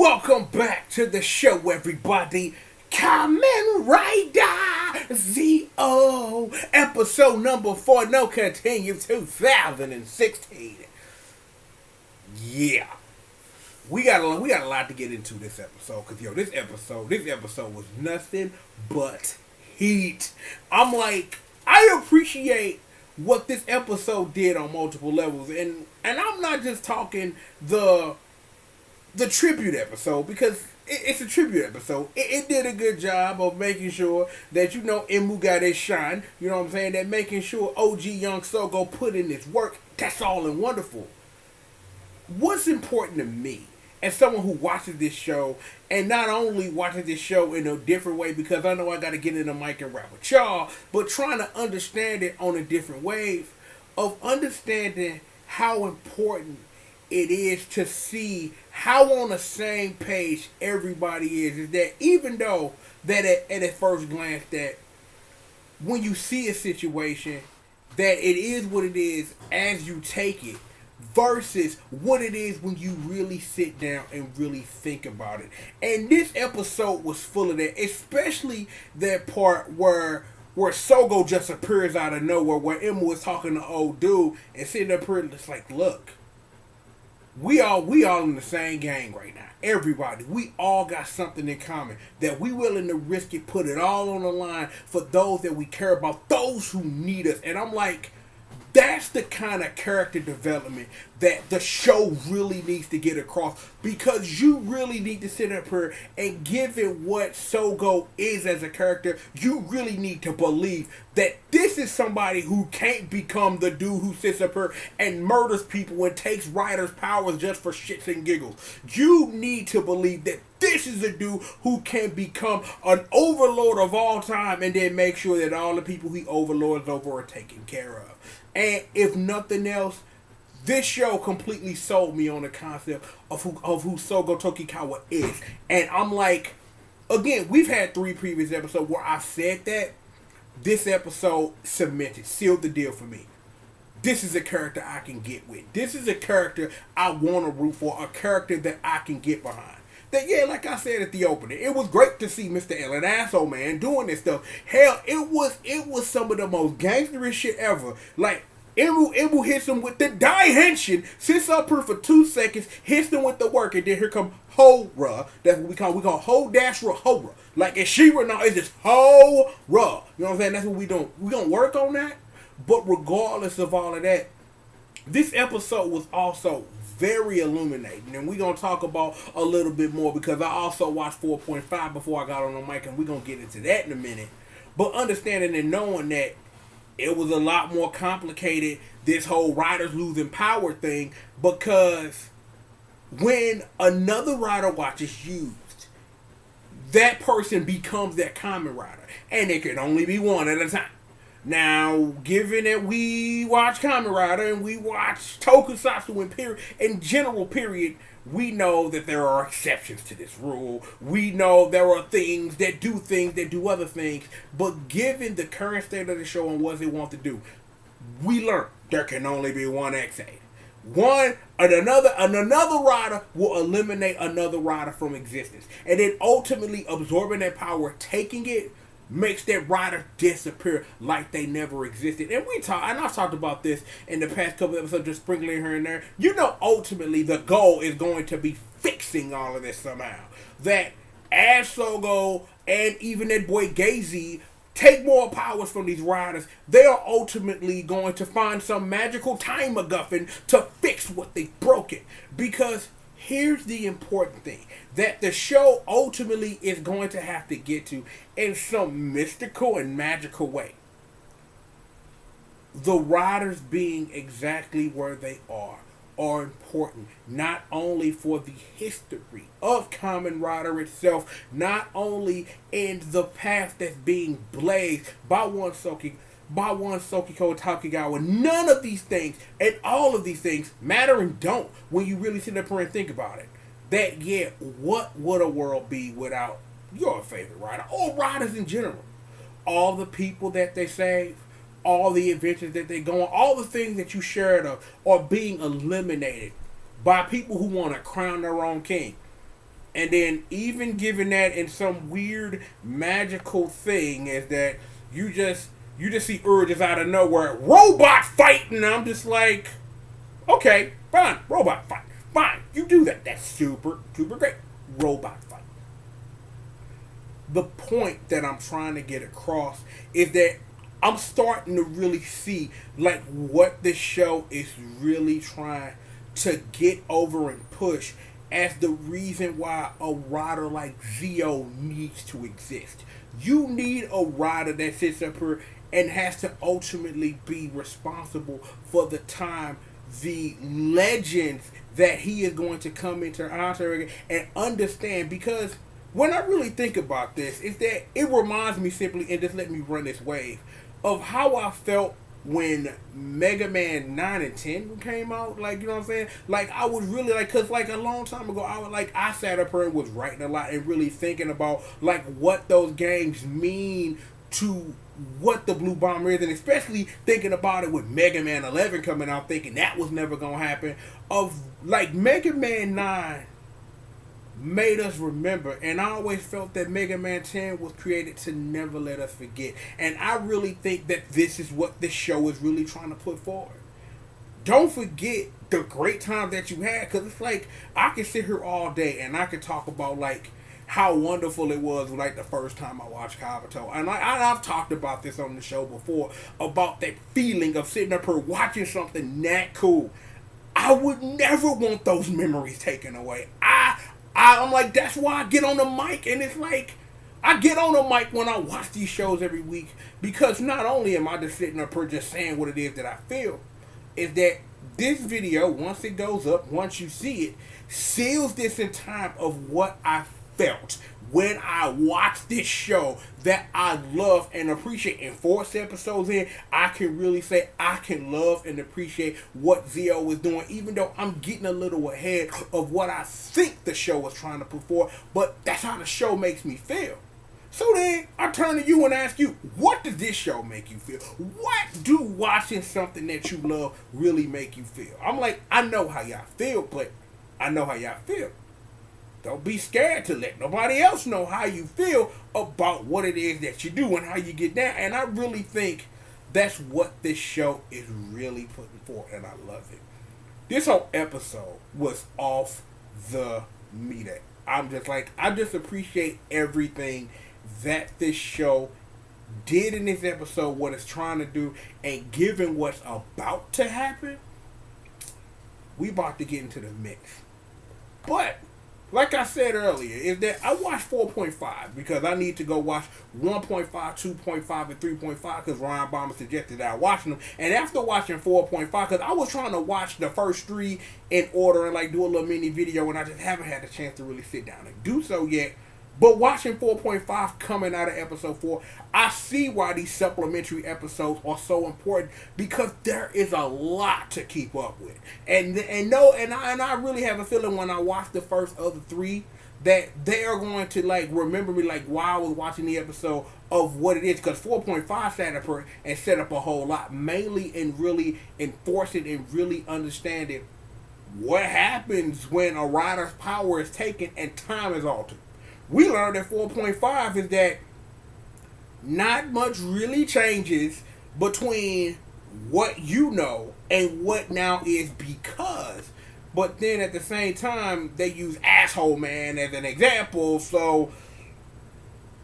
Welcome back to the show, everybody. Kamen Rider Z.O. Episode number 4, No Continue 2016. Yeah. We got a lot to get into this episode, because this episode was nothing but heat. I appreciate what this episode did on multiple levels, and I'm not just talking the tribute episode, because it's a tribute episode. It did a good job of making sure that, Emu got his shine. You know what I'm saying? That making sure OG Young Sogo put in his work. That's all and wonderful. What's important to me, as someone who watches this show, and not only watches this show in a different way, because I know I got to get in the mic and rap with y'all, but trying to understand it on a different wave of understanding how important it is to see how on the same page everybody is that even though that at first glance that when you see a situation that it is what it is as you take it versus what it is when you really sit down and really think about it. And this episode was full of that, especially that part where Sogo just appears out of nowhere, where Emma was talking to old dude and sitting up here just like, look, we all in the same gang right now. Everybody, we all got something in common, that we willing to risk it, put it all on the line for those that we care about, those who need us. And I'm like, that's the kind of character development that the show really needs to get across, because you really need to sit up here and, given what Sogo is as a character, you really need to believe that this is somebody who can't become the dude who sits up here and murders people and takes Ryder's powers just for shits and giggles. You need to believe that this is a dude who can become an overlord of all time and then make sure that all the people he overlords over are taken care of. And if nothing else, this show completely sold me on the concept of who Sogo Tokikawa is. And I'm like, again, we've had 3 previous episodes where I said that. This episode cemented, sealed the deal for me. This is a character I can get with. This is a character I want to root for, a character that I can get behind. That, yeah, like I said at the opening, it was great to see Mr. Ellen Asshole Man doing this stuff. Hell, it was some of the most gangsterish shit ever. Like, Imu hits him with the die henshin, sits up here for 2 seconds, hits him with the work, and then here come Hora. That's what we call Ho-Dash-Ra Hora. Like, and She-Ra now, it's just Hora. You know what I'm saying? That's what we doing. We gonna work on that. But regardless of all of that, this episode was also very illuminating, and we're going to talk about a little bit more, because I also watched 4.5 before I got on the mic, and we're going to get into that in a minute. But understanding and knowing that it was a lot more complicated, this whole Riders losing power thing, because when another Rider Watch is used, that person becomes that Kamen Rider, and it can only be one at a time. Now, given that we watch Kamen Rider and we watch Tokusatsu in general, we know that there are exceptions to this rule. We know there are things that do other things. But given the current state of the show and what they want to do, we learn there can only be one X8. Another rider will eliminate another rider from existence. And then ultimately absorbing that power, taking it, makes that rider disappear like they never existed. And I've talked about this in the past couple episodes, just sprinkling here and there. Ultimately the goal is going to be fixing all of this somehow. That as Sogo and even that boy Gazy take more powers from these riders, they are ultimately going to find some magical time MacGuffin to fix what they broken. Because here's the important thing that the show ultimately is going to have to get to in some mystical and magical way. The riders being exactly where they are important, not only for the history of Kamen Rider itself, not only in the path that's being blazed by one Sokiko Takigawa. None of these things and all of these things matter and don't when you really sit up here and think about it. That, yeah, what would a world be without your favorite rider, or riders in general? All the people that they save, all the adventures that they go on, all the things that you shared of are being eliminated by people who want to crown their own king. And then even given that in some weird magical thing is that you just see urges out of nowhere, robot fighting. I'm just like, okay, fine, robot fight, fine, you do that. That's super great, robot fight. The point that I'm trying to get across is that I'm starting to really see like what this show is really trying to get over and push as the reason why a writer like Zio needs to exist. You need a writer that sits up here and has to ultimately be responsible for the time, the legends that he is going to come into our and understand. Because when I really think about this, is that it reminds me simply, and just let me run this wave, of how I felt when Mega Man 9 and 10 came out. Like, you know what I'm saying? Like, I was really like, cause like a long time ago, I sat up here and was writing a lot and really thinking about like what those games mean to what the Blue Bomber is, and especially thinking about it with Mega Man 11 coming out, thinking that was never gonna happen. Of like Mega Man 9 made us remember, and I always felt that Mega Man 10 was created to never let us forget. And I really think that this is what this show is really trying to put forward. Don't forget the great time that you had, because it's like I could sit here all day and I could talk about like how wonderful it was like the first time I watched Kabuto. And I've talked about this on the show before, about that feeling of sitting up here watching something that cool. I would never want those memories taken away. I'm like, that's why I get on the mic, and it's like, I get on the mic when I watch these shows every week, because not only am I just sitting up here just saying what it is that I feel, is that this video, once it goes up, once you see it, seals this in time of what I felt when I watched this show that I love and appreciate. And 4 episodes in, I can really say I can love and appreciate what Zio was doing, even though I'm getting a little ahead of what I think the show was trying to put forward. But that's how the show makes me feel. So then I turn to you and ask you, what does this show make you feel? What do watching something that you love really make you feel? I'm like, I know how y'all feel, but I know how y'all feel. Don't be scared to let nobody else know how you feel about what it is that you do and how you get down. And I really think that's what this show is really putting forth, and I love it. This whole episode was off the meter. I'm just like, I just appreciate everything that this show did in this episode, what it's trying to do, and given what's about to happen, we about to get into the mix. But like I said earlier, is that I watched 4.5 because I need to go watch 1.5, 2.5, and 3.5 because Ryan Bomber suggested that I watch them. And after watching 4.5, because I was trying to watch the first 3 in order and like do a little mini video, and I just haven't had the chance to really sit down and do so yet. But watching 4.5 coming out of episode 4, I see why these supplementary episodes are so important, because there is a lot to keep up with. And I really have a feeling when I watch the first of the 3 that they are going to like remember me like while I was watching the episode of what it is, because 4.5 sat up here and set up a whole lot, mainly in really enforcing and really understanding what happens when a rider's power is taken and time is altered. We learned at 4.5 is that not much really changes between what you know and what now is because. But then at the same time, they use Asshole Man as an example. So,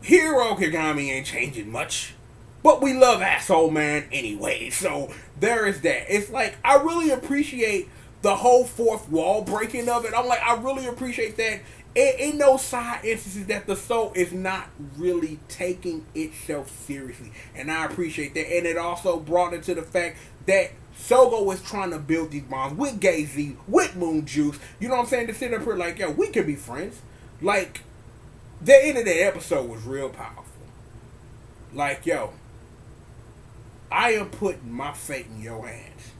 Hero Kagami ain't changing much. But we love Asshole Man anyway. So, there is that. It's like, I really appreciate the whole fourth wall breaking of it. I'm like, I really appreciate that. In those side instances that the soul is not really taking itself seriously. And I appreciate that. And it also brought it to the fact that Sogo is trying to build these bonds with Gay-Z, with Moon Juice. You know what I'm saying? To sit up here like, yo, we can be friends. Like, the end of that episode was real powerful. Like, yo, I am putting my fate in your hands.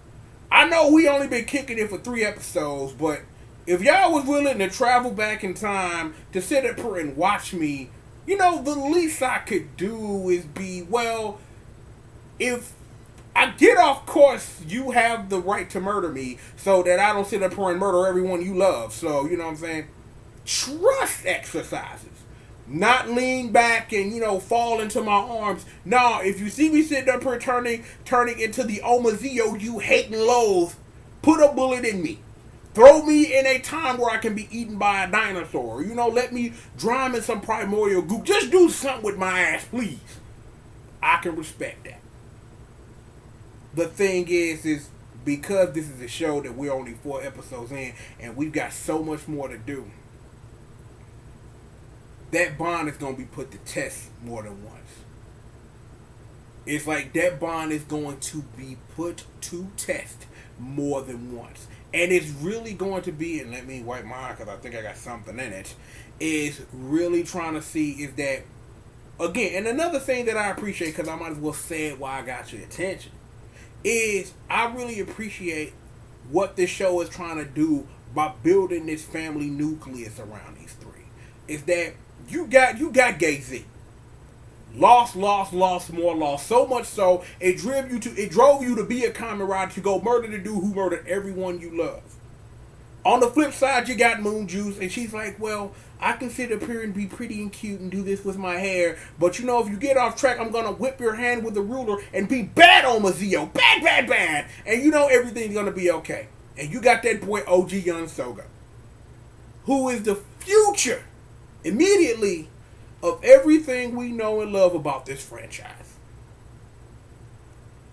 I know we only been kicking it for 3 episodes, but if y'all was willing to travel back in time to sit up here and watch me, you know, the least I could do is be, well, if I get off course, you have the right to murder me so that I don't sit up here and murder everyone you love. So, you know what I'm saying? trust exercises. Not lean back and, fall into my arms. No, if you see me sitting up here turning into the Omazeo you hate and loathe, put a bullet in me. Throw me in a time where I can be eaten by a dinosaur. Let me drown in some primordial goop. Just do something with my ass, please. I can respect that. The thing is because this is a show that we're only 4 episodes in and we've got so much more to do, that bond is going to be put to test more than once. It's like that bond is going to be put to test more than once. And it's really going to be, and let me wipe my eye because I think I got something in it, is really trying to see is that, again, and another thing that I appreciate, because I might as well say it while I got your attention, is I really appreciate what this show is trying to do by building this family nucleus around these 3. Is that you got Gay Z. Lost, more lost. So much so, it drove you to be a Kamen Rider to go murder the dude who murdered everyone you love. On the flip side, you got Moon Juice, and she's like, well, I can sit up here and be pretty and cute and do this with my hair, but if you get off track, I'm gonna whip your hand with a ruler and be bad on Mazio. Bad. And everything's gonna be okay. And you got that boy OG Young Soga, who is the future, immediately, of everything we know and love about this franchise.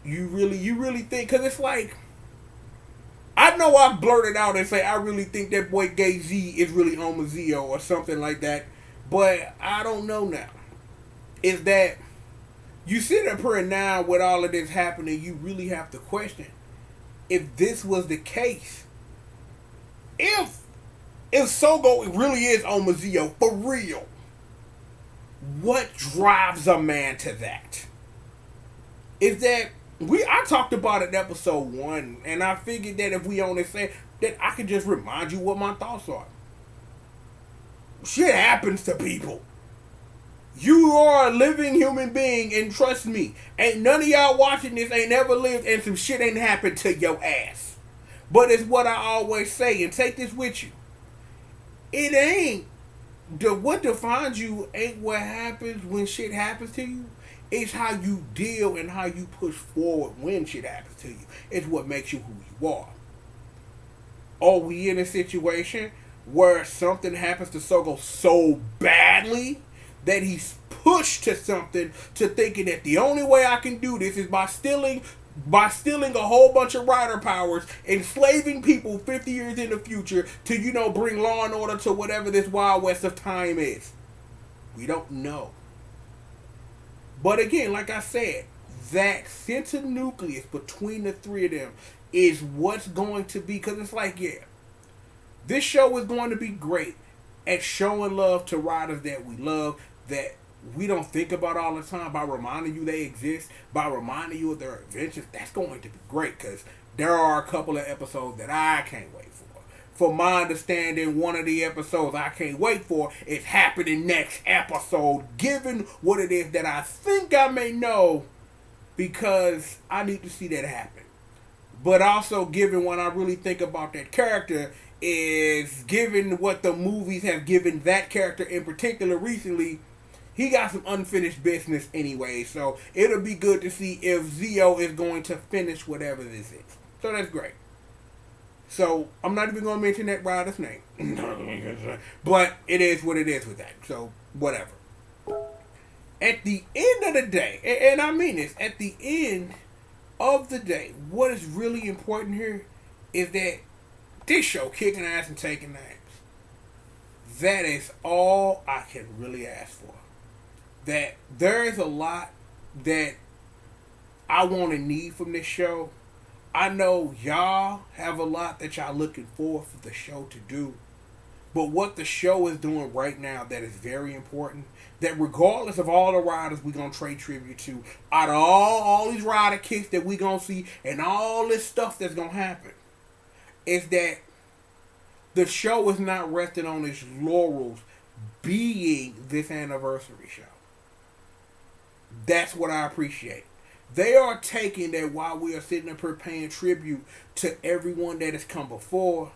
You really think, because it's like, I know I blurted out and say I really think that boy Gay Z is really on Mazio or something like that, but I don't know now. Is that you sit up here now with all of this happening, you really have to question if this was the case. If Sogo really is on Mazio for real, what drives a man to that? Is that I talked about it in episode 1, and I figured that if we only say that, I could just remind you what my thoughts are. Shit happens to people. You are a living human being, and trust me, ain't none of y'all watching this ain't never lived, and some shit ain't happened to your ass. But it's what I always say, and take this with you. It ain't what defines you ain't what happens when shit happens to you. It's how you deal and how you push forward when shit happens to you. It's what makes you who you are. Are we in a situation where something happens to Sogo so badly that he's pushed to something, to thinking that the only way I can do this is by stealing a whole bunch of rider powers, enslaving people 50 years in the future to, bring law and order to whatever this Wild West of time is? We don't know. But again, like I said, that sense of nucleus between the 3 of them is what's going to be, because it's like, yeah, this show is going to be great at showing love to riders that we love, that we don't think about all the time, by reminding you they exist, by reminding you of their adventures. That's going to be great, because there are a couple of episodes that I can't wait for. For my understanding, one of the episodes I can't wait for is happening next episode, given what it is that I think I may know, because I need to see that happen. But also, given when I really think about that character, is given what the movies have given that character in particular recently, he got some unfinished business anyway, so it'll be good to see if Zio is going to finish whatever this is. So that's great. So I'm not even going to mention that rider's name. But it is what it is with that. So whatever. At the end of the day, and I mean this, at the end of the day, what is really important here is that this show kicking ass and taking names. That is all I can really ask for. That there is a lot that I want to need from this show. I know y'all have a lot that y'all looking for the show to do. But what the show is doing right now that is very important, that regardless of all the riders we're going to trade tribute to, out of all these rider kicks that we're going to see and all this stuff that's going to happen, is that the show is not resting on its laurels being this anniversary show. That's what I appreciate. They are taking that while we are sitting up here paying tribute to everyone that has come before,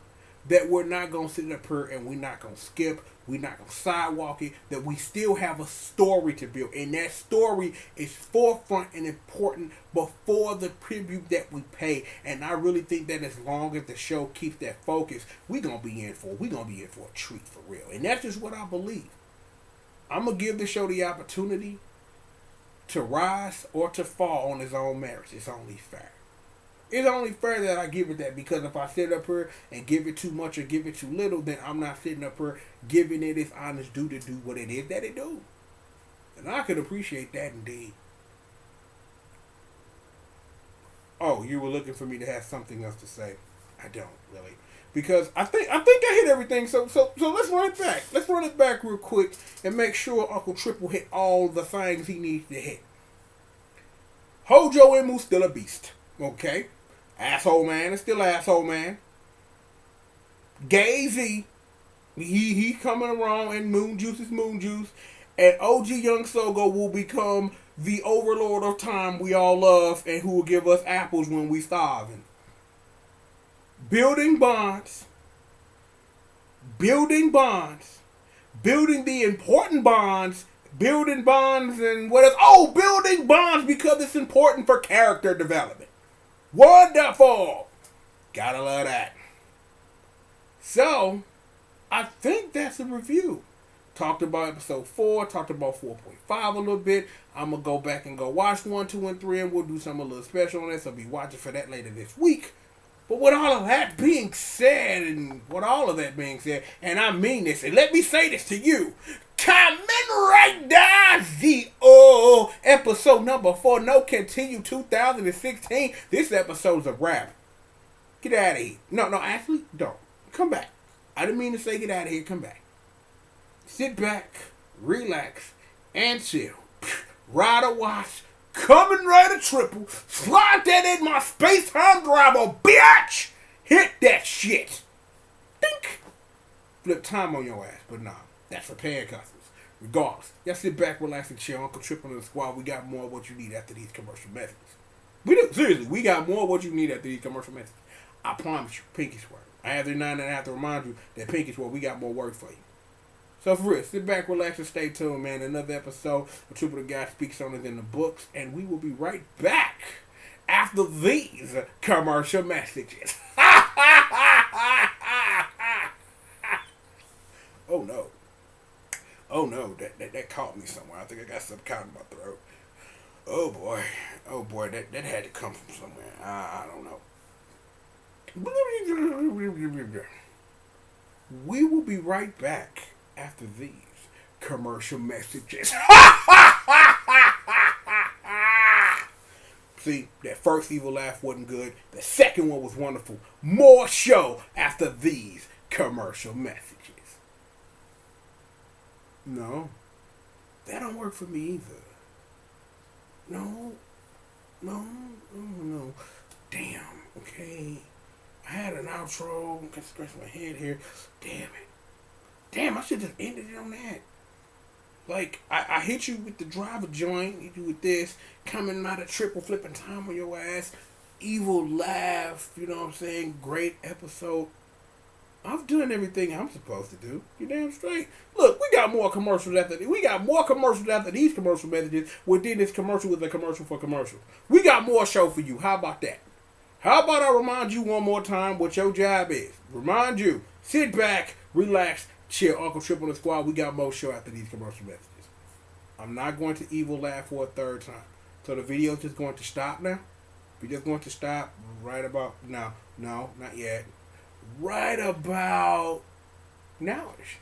that we're not going to sit up here and we're not going to skip. We're not going to sidewalk it. That we still have a story to build. And that story is forefront and important before the tribute that we pay. And I really think that as long as the show keeps that focus, we're going to be in for a treat for real. And that's just what I believe. I'm going to give the show the opportunity to rise or to fall on its own merits. It's only fair. It's only fair that I give it that, because if I sit up here and give it too much or give it too little, then I'm not sitting up here giving it its honest due to do what it is that it do. And I could appreciate that indeed. Oh, you were looking for me to have something else to say. I don't really. Because I think I hit everything. So let's run it back. Let's run it back real quick and make sure Uncle Triple hit all the things he needs to hit. Hojo Emu's still a beast. Okay? Asshole man is still asshole man. Gay Z, he coming around, and Moon Juice is Moon Juice. And OG Young Sogo will become the overlord of time we all love, and who will give us apples when we starving. Building bonds. Building the important bonds. Building bonds and what else? Oh, building bonds because it's important for character development. Wonderful. Gotta love that. So, I think that's a review. Talked about episode 4, talked about 4.5 a little bit. I'm going to go back and go watch 1, 2, and 3, and we'll do something a little special on that, so I'll be watching for that later this week. But with all of that being said, and I mean this, and let me say this to you, Kamen Rider Z.O. episode number 4, no continue 2016. This episode's a wrap. Get out of here. No, actually, don't. Come back. I didn't mean to say get out of here. Come back. Sit back, relax, and chill. Ride or watch. Kamen Rider Triple. Slide that in my space-time driver, bitch! Hit that shit. Think. Flip time on your ass, but nah. That's for paying customers. Regardless, y'all sit back, relax, and chill. Uncle Triple and the squad, we got more of what you need after these commercial messages. We do. Seriously, we got more of what you need after these commercial messages. I promise you, Pinky Swear. I have to remind you that Pinky Swear, we got more work for you. So for real, sit back, relax, and stay tuned, man. Another episode of Triple the Guy Speaks On It in the books, and we will be right back after these commercial messages. Oh no, that caught me somewhere. I think I got something caught in my throat. Oh boy, that had to come from somewhere. I don't know. We will be right back after these commercial messages. See, that first evil laugh wasn't good. The second one was wonderful. More show after these commercial messages. No, that don't work for me either. No. Damn, okay. I had an outro. I can scratch my head here. Damn, I should just ended it on that. Like, I hit you with the driver joint. Hit you with this. Coming out of triple flipping time on your ass. Evil laugh. You know what I'm saying? Great episode. I've done everything I'm supposed to do. You damn straight. Look, we got more commercials after these. We got more commercials after these commercial messages. Within this commercial with a commercial for commercial. We got more show for you. How about that? How about I remind you one more time what your job is? Remind you. Sit back, relax, chill. Uncle Triple and the squad. We got more show after these commercial messages. I'm not going to evil laugh for a third time. So the video's just going to stop now. We're just going to stop right about now. No, not yet. Right about nowish.